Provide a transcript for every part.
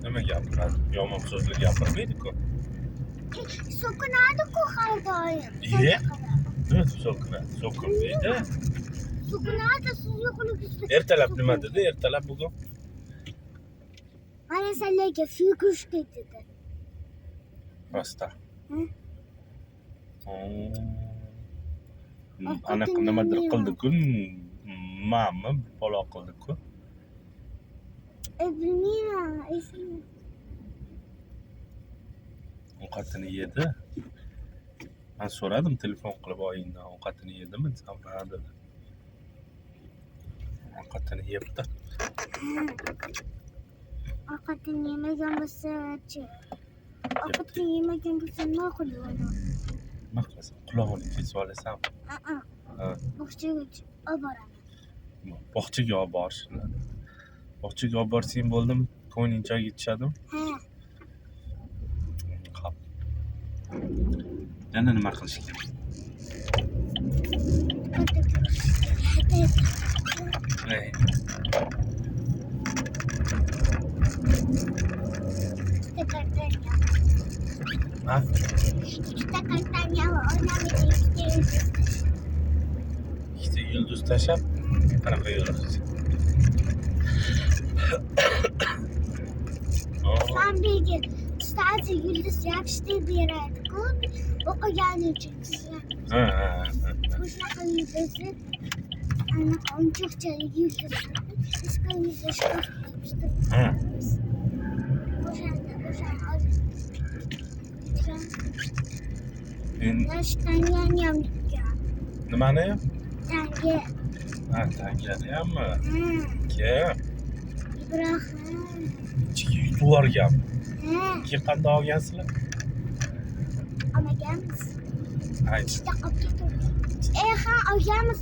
Nima gapiradi? Yomon so'zlar gapirmaydi-ku. So'kinadi-ku har doim. Nima so'kinadi? So'kinmaydi. So'kinadi, siz yo'qligingizda. Ertalab nima dedi? Ertalab bugun Mana senlarga figushka dedi. rostda. Hı? Ana nimadir qildi-ku. Ma'mi bola qildi-ku. Bilmayman, esim. Ovqatini yedi. Men so'radim telefon qilib oyingdan ovqatini yedimi desam, ha dedi. Ovqatini yebdi. Ovqatini yemagan bo'lsa-chi? Ovqatini yemagan bo'lsa nima qiladi? Nima qilasan? Qulog'ini kesib olasan. Ha. Bog'chaga olib boraman. Bog'chaga olib borishadi. Bog'chaga olib borsang bo'ldimi? Ko'ngling joyiga tushadimi? Ha. Qop. Yana nima qilish kerak? Ey. Ha? İşte yıldız taşap qanaqa yo'liqsiz. Shanbega ustazi yulduz yapishni beradi-ku, o'qigani uchun sizlar. Ha. O'shaqa yulduzni, anaqa o'yinchoqchalik yulduz. Biz qo'limizda shkafda Ha. o'shanda Endi nimani? Tanga. Ha, tangadanmi? Ha. Kim? Ibrohim. Ichiga yutib yuborgan. Ha. Keyin qanday olgansizlar? Olmaganmiz. Ha, Ichida qolib ketdi. Ha, olganmiz.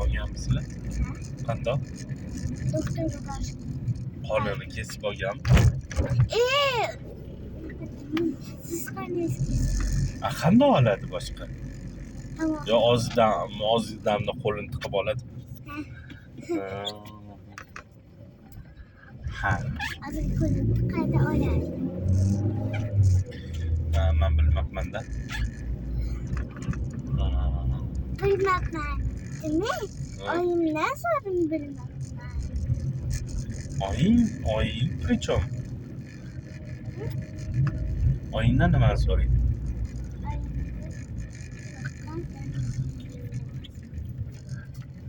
olganmisizlar? Qanday? Doktorga borishdi. Qonini kesib olgan. Siz qanday? Qanday oladi boshqa? Tamam. Yo ozidamda qo'lini tiqib oladi. Ha. Hozir qo'lim qayda oladi? Men bilmabman-da. Bilmabman. Nima? Oyimdan so'radim bilmabman. Oying qachon? Oyingdan nimani so'raydi?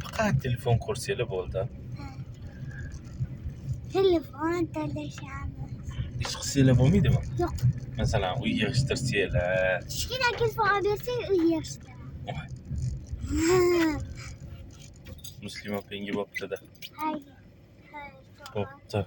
Faqat telefon ko'rsanglar bo'ldi. Telefon talashamiz. Ish qilsanglar bo'lmaydimi? Yo'q. Masalan, uy yig'ishtirsanglar. Kichkina telefon olib bersang uy yig'ishtiraman. Muslima opangga bo'pti-da. Hayır. Bo'pti.